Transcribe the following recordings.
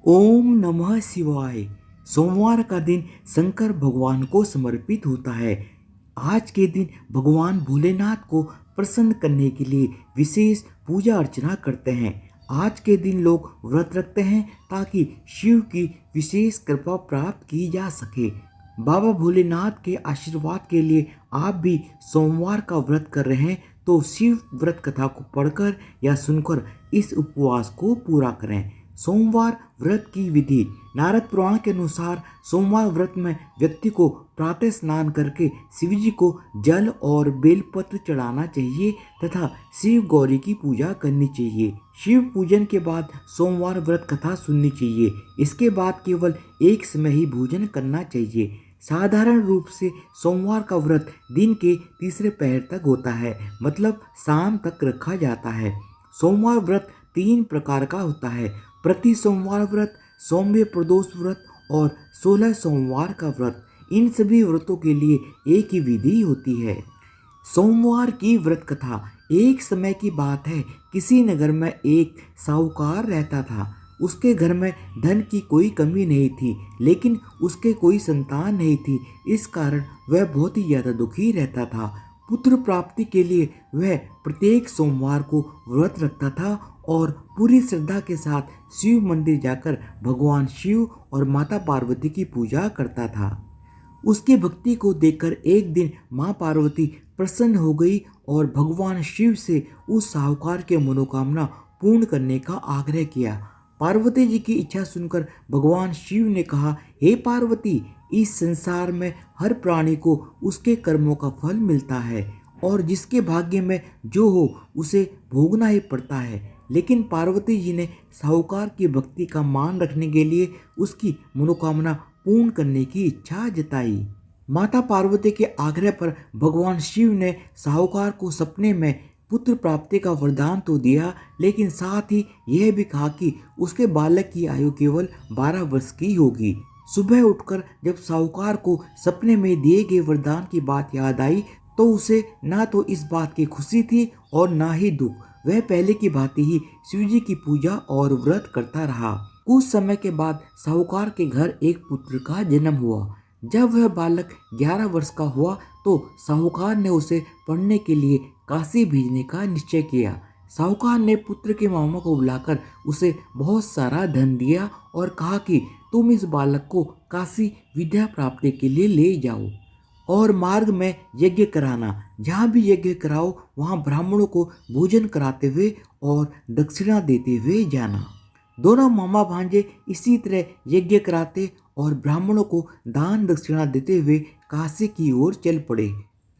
ओम नमः शिवाय। सोमवार का दिन शंकर भगवान को समर्पित होता है। आज के दिन भगवान भोलेनाथ को प्रसन्न करने के लिए विशेष पूजा अर्चना करते हैं। आज के दिन लोग व्रत रखते हैं ताकि शिव की विशेष कृपा प्राप्त की जा सके। बाबा भोलेनाथ के आशीर्वाद के लिए आप भी सोमवार का व्रत कर रहे हैं तो शिव व्रत कथा को पढ़कर या सुनकर इस उपवास को पूरा करें। सोमवार व्रत की विधि। नारद पुराण के अनुसार सोमवार व्रत में व्यक्ति को प्रातः स्नान करके शिव जी को जल और बेलपत्र चढ़ाना चाहिए तथा शिव गौरी की पूजा करनी चाहिए। शिव पूजन के बाद सोमवार व्रत कथा सुननी चाहिए। इसके बाद केवल एक समय ही भोजन करना चाहिए। साधारण रूप से सोमवार का व्रत दिन के तीसरे पहर तक होता है, मतलब शाम तक रखा जाता है। सोमवार व्रत 3 प्रकार का होता है: प्रति सोमवार व्रत, सौम्य प्रदोष व्रत और 16 सोमवार का व्रत। इन सभी व्रतों के लिए एक ही विधि होती है। सोमवार की व्रत कथा। एक समय की बात है, किसी नगर में एक साहूकार रहता था। उसके घर में धन की कोई कमी नहीं थी, लेकिन उसके कोई संतान नहीं थी। इस कारण वह बहुत ही ज़्यादा दुखी रहता था। पुत्र प्राप्ति के लिए वह प्रत्येक सोमवार को व्रत रखता था और पूरी श्रद्धा के साथ शिव मंदिर जाकर भगवान शिव और माता पार्वती की पूजा करता था। उसकी भक्ति को देखकर एक दिन माँ पार्वती प्रसन्न हो गई और भगवान शिव से उस साहूकार के मनोकामना पूर्ण करने का आग्रह किया। पार्वती जी की इच्छा सुनकर भगवान शिव ने कहा, हे पार्वती, इस संसार में हर प्राणी को उसके कर्मों का फल मिलता है और जिसके भाग्य में जो हो उसे भोगना ही पड़ता है। लेकिन पार्वती जी ने साहूकार की भक्ति का मान रखने के लिए उसकी मनोकामना पूर्ण करने की इच्छा जताई। माता पार्वती के आग्रह पर भगवान शिव ने साहूकार को सपने में पुत्र प्राप्ति का वरदान तो दिया, लेकिन साथ ही यह भी कहा कि उसके बालक की आयु केवल 12 वर्ष की होगी। सुबह उठकर जब साहूकार को सपने में दिए गए वरदान की बात याद आई तो उसे ना तो इस बात की खुशी थी और ना ही दुख। वह पहले की भांति ही शिवजी की पूजा और व्रत करता रहा। कुछ समय के बाद साहूकार के घर एक पुत्र का जन्म हुआ। जब वह बालक 11 वर्ष का हुआ तो साहूकार ने उसे पढ़ने के लिए काशी भेजने का निश्चय किया। साहूकार ने पुत्र के मामा को बुलाकर उसे बहुत सारा धन दिया और कहा कि तुम इस बालक को काशी विद्या प्राप्ति के लिए ले जाओ और मार्ग में यज्ञ कराना। जहाँ भी यज्ञ कराओ वहाँ ब्राह्मणों को भोजन कराते हुए और दक्षिणा देते हुए जाना। दोनों मामा भांजे इसी तरह यज्ञ कराते और ब्राह्मणों को दान दक्षिणा देते हुए काशी की ओर चल पड़े।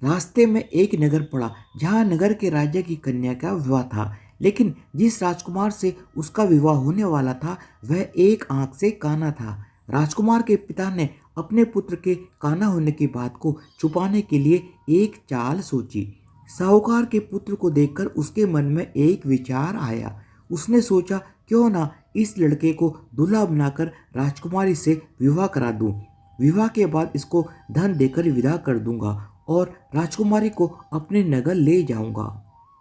रास्ते में एक नगर पड़ा जहाँ नगर के राजा की कन्या का विवाह था, लेकिन जिस राजकुमार से उसका विवाह होने वाला था वह एक आंख से काना था। राजकुमार के पिता ने अपने पुत्र के काना होने की बात को छुपाने के लिए एक चाल सोची। साहूकार के पुत्र को देखकर उसके मन में एक विचार आया। उसने सोचा, क्यों ना इस लड़के को दूल्हा बनाकर राजकुमारी से विवाह करा दूं। विवाह के बाद इसको धन देकर विदा कर दूंगा और राजकुमारी को अपने नगर ले जाऊंगा।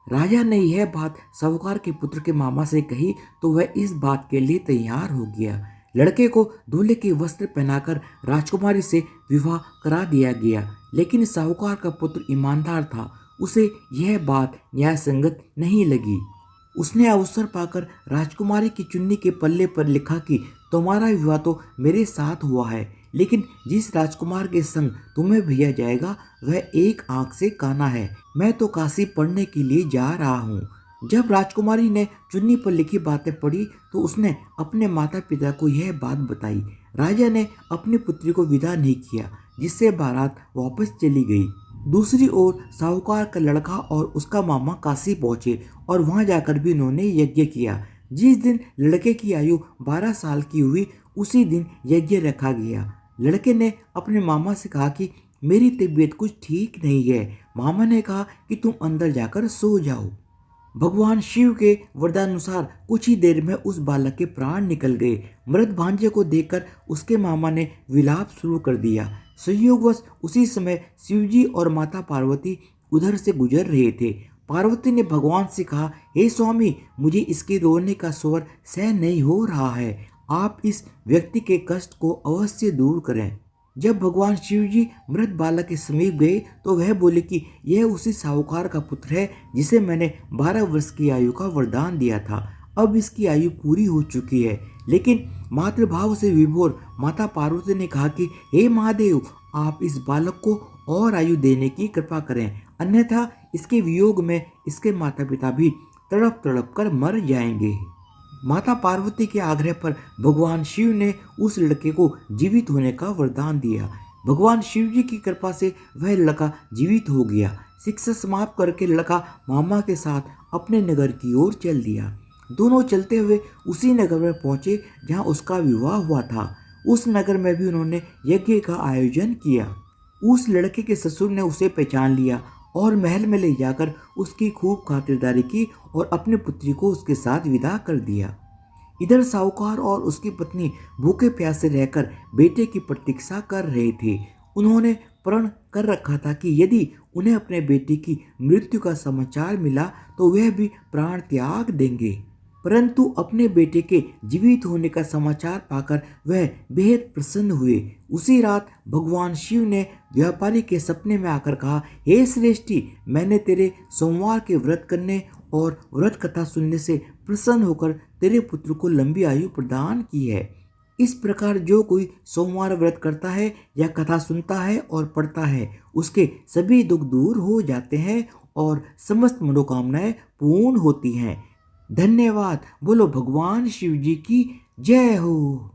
राजा ने यह बात साहूकार के पुत्र के मामा से कही तो वह इस बात के लिए तैयार हो गया। लड़के को दूल्हे के वस्त्र पहनाकर राजकुमारी से विवाह करा दिया गया, लेकिन साहूकार का पुत्र ईमानदार था। उसे यह बात न्यायसंगत नहीं लगी। उसने अवसर पाकर राजकुमारी की चुन्नी के पल्ले पर लिखा कि तुम्हारा विवाह तो मेरे साथ हुआ है, लेकिन जिस राजकुमार के संग तुम्हें भेजा जाएगा वह एक आंख से काना है। मैं तो काशी पढ़ने के लिए जा रहा हूँ। जब राजकुमारी ने चुन्नी पर लिखी बातें पढ़ी तो उसने अपने माता पिता को यह बात बताई। राजा ने अपनी पुत्री को विदा नहीं किया, जिससे बारात वापस चली गई। दूसरी ओर साहूकार का लड़का और उसका मामा काशी पहुंचे और वहां जाकर भी उन्होंने यज्ञ किया। जिस दिन लड़के की आयु 12 साल की हुई उसी दिन यज्ञ रखा गया। लड़के ने अपने मामा से कहा कि मेरी तबीयत कुछ ठीक नहीं है। मामा ने कहा कि तुम अंदर जाकर सो जाओ। भगवान शिव के वरदानुसार कुछ ही देर में उस बालक के प्राण निकल गए। मृत भांजे को देखकर उसके मामा ने विलाप शुरू कर दिया। संयोगवश उसी समय शिवजी और माता पार्वती उधर से गुजर रहे थे। पार्वती ने भगवान से कहा, हे स्वामी, मुझे इसके रोने का स्वर सहन नहीं हो रहा है। आप इस व्यक्ति के कष्ट को अवश्य दूर करें। जब भगवान शिव जी मृत बालक के समीप गए तो वह बोले कि यह उसी साहूकार का पुत्र है जिसे मैंने 12 वर्ष की आयु का वरदान दिया था। अब इसकी आयु पूरी हो चुकी है। लेकिन मातृभाव से विभोर माता पार्वती ने कहा कि हे महादेव, आप इस बालक को और आयु देने की कृपा करें, अन्यथा इसके वियोग में इसके माता पिता भी तड़प तड़प कर मर जाएंगे। माता पार्वती के आग्रह पर भगवान शिव ने उस लड़के को जीवित होने का वरदान दिया। भगवान शिव जी की कृपा से वह लड़का जीवित हो गया। शिक्षा समाप्त करके लड़का मामा के साथ अपने नगर की ओर चल दिया। दोनों चलते हुए उसी नगर में पहुंचे जहां उसका विवाह हुआ था। उस नगर में भी उन्होंने यज्ञ का आयोजन किया। उस लड़के के ससुर ने उसे पहचान लिया और महल में ले जाकर उसकी खूब खातिरदारी की और अपनी पुत्री को उसके साथ विदा कर दिया। इधर साहूकार और उसकी पत्नी भूखे प्यासे रहकर बेटे की प्रतीक्षा कर रहे थे। उन्होंने प्रण कर रखा था कि यदि उन्हें अपने बेटे की मृत्यु का समाचार मिला तो वह भी प्राण त्याग देंगे। परंतु अपने बेटे के जीवित होने का समाचार पाकर वह बेहद प्रसन्न हुए। उसी रात भगवान शिव ने व्यापारी के सपने में आकर कहा, हे श्रेष्ठी, मैंने तेरे सोमवार के व्रत करने और व्रत कथा सुनने से प्रसन्न होकर तेरे पुत्र को लंबी आयु प्रदान की है। इस प्रकार जो कोई सोमवार व्रत करता है या कथा सुनता है और पढ़ता है, उसके सभी दुख दूर हो जाते हैं और समस्त मनोकामनाएं पूर्ण होती हैं। धन्यवाद। बोलो भगवान शिव जी की जय हो।